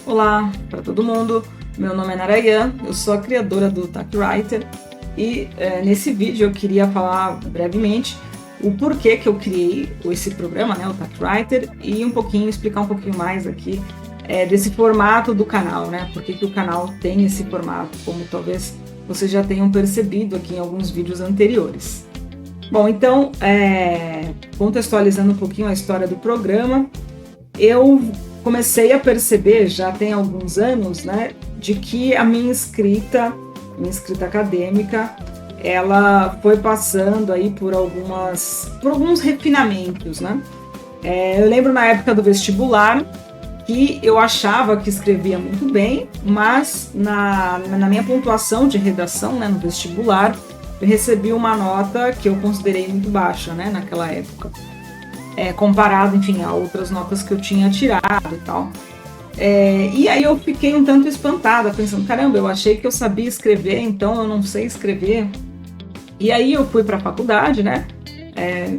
Olá para todo mundo, meu nome é Narayan, eu sou a criadora do TACwriter e nesse vídeo eu queria falar brevemente o porquê que eu criei esse programa, né, o TACwriter, e explicar um pouquinho mais aqui desse formato do canal, né, por que o canal tem esse formato, como talvez vocês já tenham percebido aqui em alguns vídeos anteriores. Bom, então, contextualizando um pouquinho a história do programa, eu comecei a perceber, já tem alguns anos, né, de que a minha escrita acadêmica, ela foi passando aí por alguns refinamentos, né. Eu lembro na época do vestibular que eu achava que escrevia muito bem, mas na minha pontuação de redação, né, no vestibular, eu recebi uma nota que eu considerei muito baixa, né, naquela época. Comparado, enfim, a outras notas que eu tinha tirado e tal. E aí eu fiquei um tanto espantada, pensando, caramba, eu achei que eu sabia escrever, então eu não sei escrever. E aí eu fui para a faculdade, né?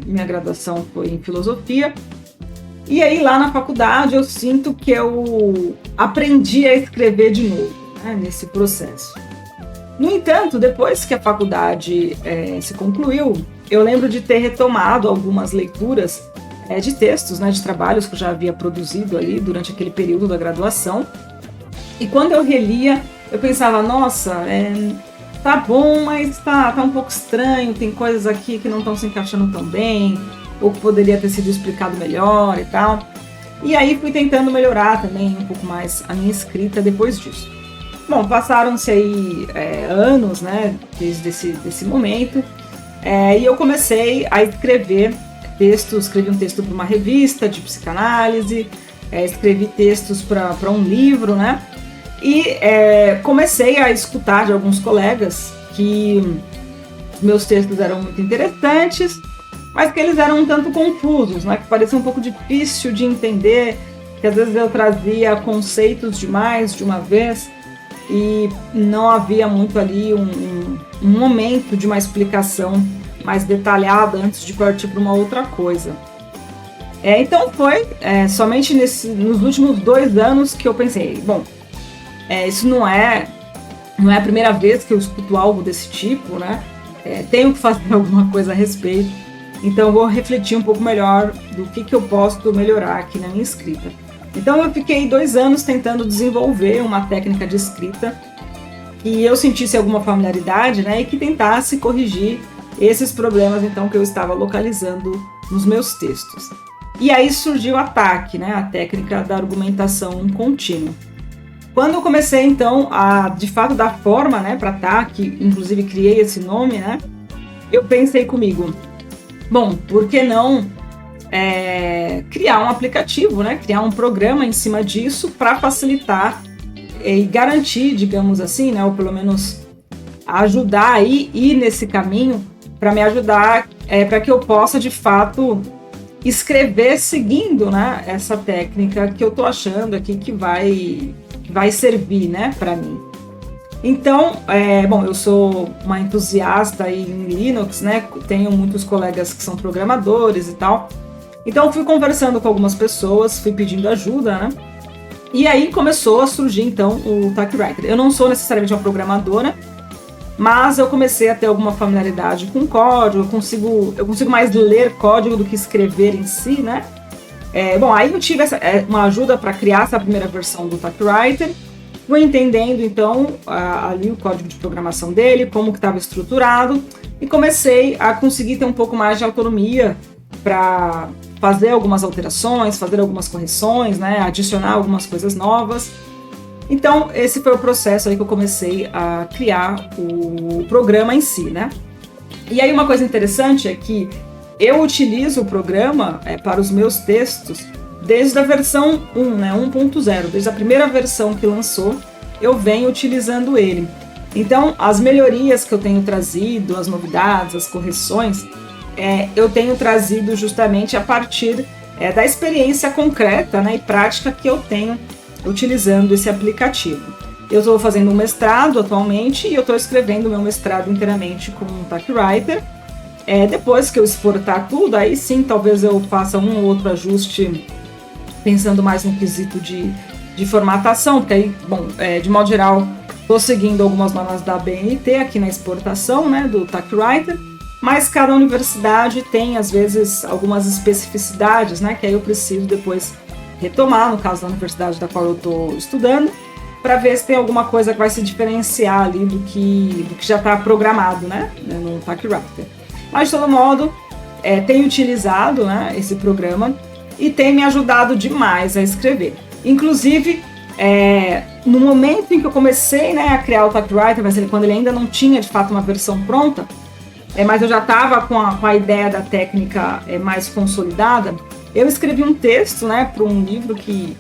Minha graduação foi em filosofia. E aí lá na faculdade eu sinto que eu aprendi a escrever de novo, né, nesse processo. No entanto, depois que a faculdade se concluiu, eu lembro de ter retomado algumas leituras de textos, né, de trabalhos que eu já havia produzido ali durante aquele período da graduação. E quando eu relia, eu pensava, nossa, tá bom, mas tá um pouco estranho, tem coisas aqui que não estão se encaixando tão bem, ou que poderia ter sido explicado melhor e tal. E aí fui tentando melhorar também um pouco mais a minha escrita depois disso. Bom, passaram-se aí anos, né, desde esse momento, e eu comecei a escrever textos, escrevi um texto para uma revista de psicanálise, escrevi textos para um livro, né, e comecei a escutar de alguns colegas que meus textos eram muito interessantes, mas que eles eram um tanto confusos, né, que parecia um pouco difícil de entender, que às vezes eu trazia conceitos demais de uma vez, e não havia muito ali um momento de uma explicação mais detalhada antes de partir para uma outra coisa. Então foi somente nos últimos 2 anos que eu pensei, bom, isso não é a primeira vez que eu escuto algo desse tipo, né? Tenho que fazer alguma coisa a respeito, então eu vou refletir um pouco melhor do que eu posso melhorar aqui na minha escrita. Então eu fiquei 2 anos tentando desenvolver uma técnica de escrita que eu sentisse alguma familiaridade, né, e que tentasse corrigir esses problemas então que eu estava localizando nos meus textos. E aí surgiu a TAC, né, a técnica da argumentação contínua. Quando eu comecei então a de fato dar forma, né, para a TAC, inclusive criei esse nome, né, eu pensei comigo, bom, por que não criar um aplicativo, né? Criar um programa em cima disso para facilitar e garantir, digamos assim, né? Ou pelo menos ajudar a ir nesse caminho para me ajudar, para que eu possa de fato escrever seguindo, né, essa técnica que eu tô achando aqui que vai servir, né, para mim. Então, bom, eu sou uma entusiasta em Linux, né? Tenho muitos colegas que são programadores e tal. Então eu fui conversando com algumas pessoas, fui pedindo ajuda, né? E aí começou a surgir então o TACwriter. Eu não sou necessariamente uma programadora, mas eu comecei a ter alguma familiaridade com código, eu consigo mais ler código do que escrever em si, né? Bom, aí eu tive uma ajuda para criar essa primeira versão do TACwriter, fui entendendo então ali o código de programação dele, como que estava estruturado, e comecei a conseguir ter um pouco mais de autonomia para fazer algumas alterações, fazer algumas correções, né, adicionar algumas coisas novas. Então, esse foi o processo aí que eu comecei a criar o programa em si, né? E aí uma coisa interessante é que eu utilizo o programa para os meus textos desde a versão 1, né, 1.0, desde a primeira versão que lançou, eu venho utilizando ele. Então, as melhorias que eu tenho trazido, as novidades, as correções, eu tenho trazido justamente a partir da experiência concreta, né, e prática que eu tenho utilizando esse aplicativo. Eu estou fazendo um mestrado atualmente e eu estou escrevendo o meu mestrado inteiramente com o TACwriter. Depois que eu exportar tudo, aí sim talvez eu faça um ou outro ajuste pensando mais no quesito de de formatação, porque aí, bom, de modo geral, estou seguindo algumas normas da BNT aqui na exportação, né, do TaxWriter, mas cada universidade tem, às vezes, algumas especificidades, né, que aí eu preciso depois retomar, no caso da universidade da qual eu estou estudando, para ver se tem alguma coisa que vai se diferenciar ali do que já está programado, né, no TaxWriter. Mas, de todo modo, tenho utilizado, né, esse programa e tem me ajudado demais a escrever. Inclusive, no momento em que eu comecei, né, a criar o TaxWriter, mas quando ele ainda não tinha, de fato, uma versão pronta, mas eu já estava com a ideia da técnica mais consolidada, eu escrevi um texto, né, para um livro que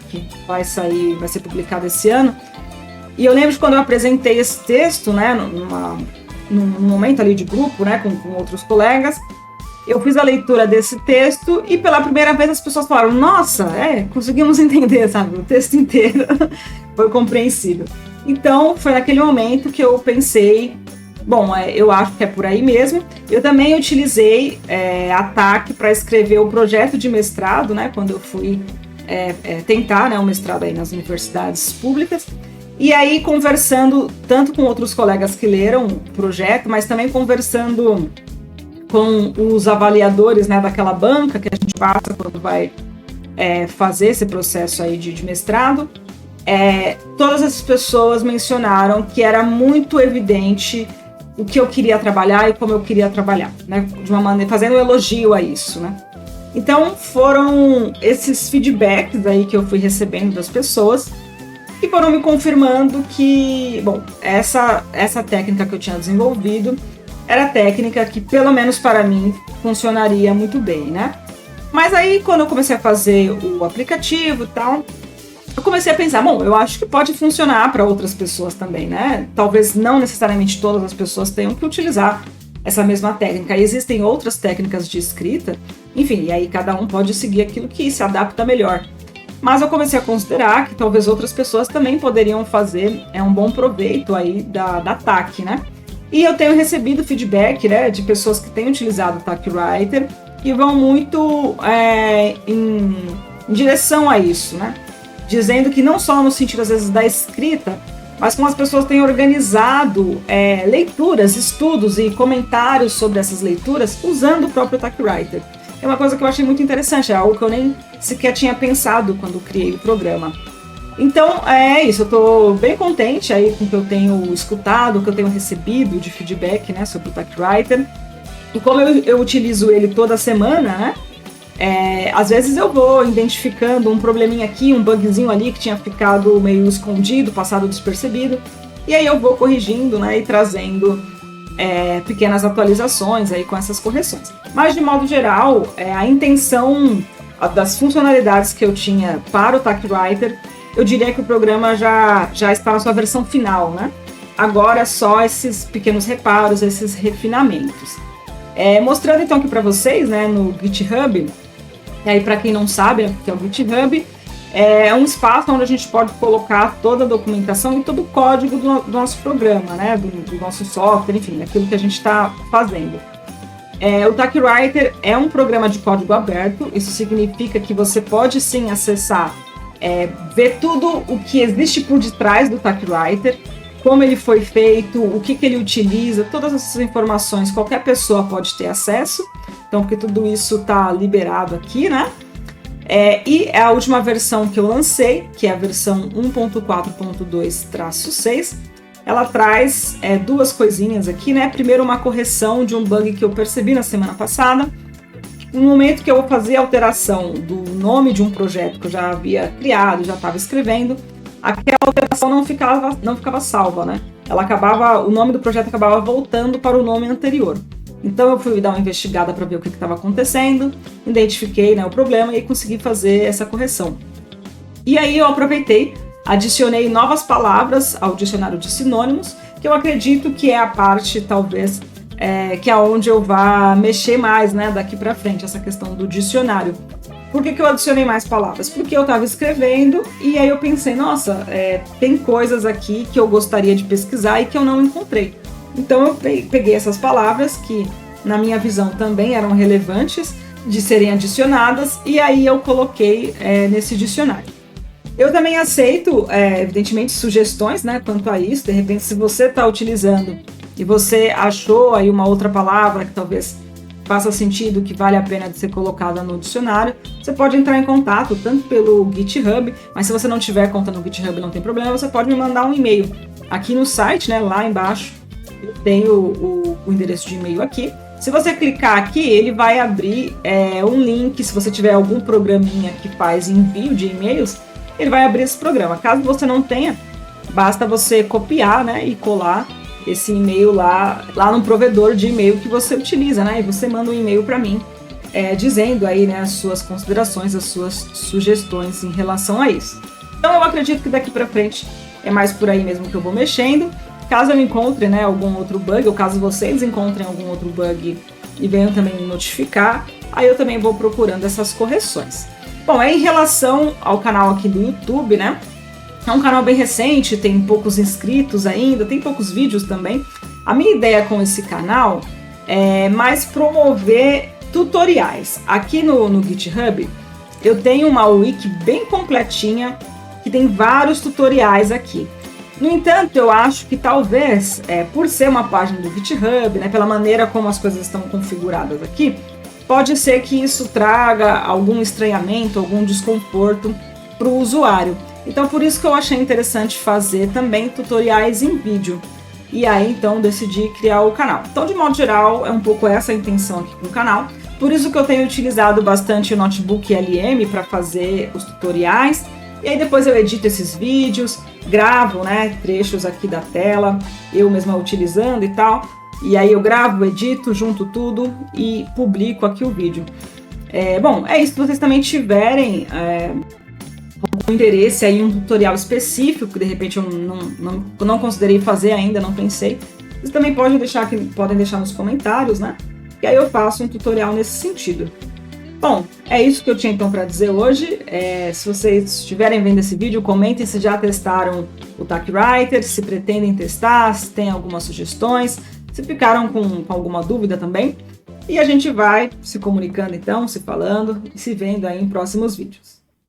vai ser publicado esse ano. E eu lembro de quando eu apresentei esse texto, né, num momento ali de grupo, né, com outros colegas, eu fiz a leitura desse texto e pela primeira vez as pessoas falaram: nossa, conseguimos entender, sabe, o texto inteiro foi compreensível. Então foi naquele momento que eu pensei, bom, eu acho que é por aí mesmo. Eu também utilizei a TAC para escrever o projeto de mestrado, né, quando eu fui tentar, né, o mestrado aí nas universidades públicas. E aí, conversando tanto com outros colegas que leram o projeto, mas também conversando com os avaliadores, né, daquela banca que a gente passa quando vai fazer esse processo aí de mestrado, todas essas pessoas mencionaram que era muito evidente o que eu queria trabalhar e como eu queria trabalhar, né, de uma maneira, fazendo um elogio a isso, né. Então foram esses feedbacks aí que eu fui recebendo das pessoas que foram me confirmando que, bom, essa técnica que eu tinha desenvolvido era a técnica que, pelo menos para mim, funcionaria muito bem, né? Mas aí, quando eu comecei a fazer o aplicativo e tal, eu comecei a pensar, bom, eu acho que pode funcionar para outras pessoas também, né? Talvez não necessariamente todas as pessoas tenham que utilizar essa mesma técnica. E existem outras técnicas de escrita, enfim, e aí cada um pode seguir aquilo que se adapta melhor. Mas eu comecei a considerar que talvez outras pessoas também poderiam fazer um bom proveito aí da TAC, né? E eu tenho recebido feedback, né, de pessoas que têm utilizado o TaxWriter e vão muito em direção a isso, né? Dizendo que não só no sentido, às vezes, da escrita, mas como as pessoas têm organizado leituras, estudos e comentários sobre essas leituras usando o próprio TaxWriter. É uma coisa que eu achei muito interessante, é algo que eu nem sequer tinha pensado quando criei o programa. Então, é isso, eu estou bem contente aí com o que eu tenho escutado, o que eu tenho recebido de feedback, né, sobre o TaxWriter. E como eu utilizo ele toda semana, né, às vezes eu vou identificando um probleminha aqui, um bugzinho ali que tinha ficado meio escondido, passado despercebido, e aí eu vou corrigindo, né, e trazendo pequenas atualizações aí com essas correções. Mas, de modo geral, a intenção das funcionalidades que eu tinha para o TaxWriter, eu diria que o programa já está na sua versão final, né? Agora só esses pequenos reparos, esses refinamentos. Mostrando então aqui para vocês, né, no GitHub, e aí para quem não sabe, o que é o GitHub, é um espaço onde a gente pode colocar toda a documentação e todo o código do nosso programa, né, do nosso software, enfim, aquilo que a gente está fazendo. O TaxWriter é um programa de código aberto, isso significa que você pode sim acessar, ver tudo o que existe por detrás do TaxWriter, como ele foi feito, o que ele utiliza, todas essas informações qualquer pessoa pode ter acesso, então porque tudo isso está liberado aqui, né? E a última versão que eu lancei, que é a versão 1.4.2-6, ela traz duas coisinhas aqui, né? Primeiro, uma correção de um bug que eu percebi na semana passada. No momento que eu vou fazer a alteração do nome de um projeto que eu já havia criado, já estava escrevendo, aquela alteração não ficava salva, né? O nome do projeto acabava voltando para o nome anterior. Então eu fui dar uma investigada para ver o que estava acontecendo, identifiquei, né, o problema e consegui fazer essa correção. E aí eu aproveitei, adicionei novas palavras ao dicionário de sinônimos, que eu acredito que é a parte, talvez, que é onde eu vá mexer mais, né, daqui para frente, essa questão do dicionário. Por que eu adicionei mais palavras? Porque eu estava escrevendo e aí eu pensei, nossa, tem coisas aqui que eu gostaria de pesquisar e que eu não encontrei. Então eu peguei essas palavras que, na minha visão, também eram relevantes de serem adicionadas e aí eu coloquei nesse dicionário. Eu também aceito, evidentemente, sugestões, né, quanto a isso. De repente, se você está utilizando e você achou aí uma outra palavra que talvez faça sentido, que vale a pena de ser colocada no dicionário, você pode entrar em contato tanto pelo GitHub, mas se você não tiver conta no GitHub não tem problema, você pode me mandar um e-mail aqui no site, né, lá embaixo eu tenho o endereço de e-mail aqui. Se você clicar aqui, ele vai abrir um link. Se você tiver algum programinha que faz envio de e-mails, ele vai abrir esse programa. Caso você não tenha, basta você copiar, né, e colar esse e-mail lá no provedor de e-mail que você utiliza, né? E você manda um e-mail para mim dizendo aí, né, as suas considerações, as suas sugestões em relação a isso. Então eu acredito que daqui para frente é mais por aí mesmo que eu vou mexendo. Caso eu encontre, né, algum outro bug, ou caso vocês encontrem algum outro bug e venham também me notificar, aí eu também vou procurando essas correções. Bom, em relação ao canal aqui do YouTube, né? É um canal bem recente, tem poucos inscritos ainda, tem poucos vídeos também. A minha ideia com esse canal é mais promover tutoriais. Aqui no GitHub eu tenho uma wiki bem completinha, que tem vários tutoriais aqui. No entanto, eu acho que talvez, por ser uma página do GitHub, né, pela maneira como as coisas estão configuradas aqui, pode ser que isso traga algum estranhamento, algum desconforto para o usuário. Então, por isso que eu achei interessante fazer também tutoriais em vídeo. E aí, então, decidi criar o canal. Então, de modo geral, é um pouco essa a intenção aqui com o canal. Por isso que eu tenho utilizado bastante o notebook LM para fazer os tutoriais. E aí depois eu edito esses vídeos, gravo, né, trechos aqui da tela, eu mesma utilizando e tal. E aí eu gravo, edito, junto tudo e publico aqui o vídeo. Bom, é isso. Se vocês também tiverem algum interesse aí em um tutorial específico, que de repente eu não considerei fazer ainda, não pensei, vocês também podem deixar nos comentários, né? E aí eu faço um tutorial nesse sentido. Bom, é isso que eu tinha então para dizer hoje. Se vocês estiverem vendo esse vídeo, comentem se já testaram o TackWriter, se pretendem testar, se tem algumas sugestões, se ficaram com alguma dúvida também. E a gente vai se comunicando então, se falando e se vendo aí em próximos vídeos.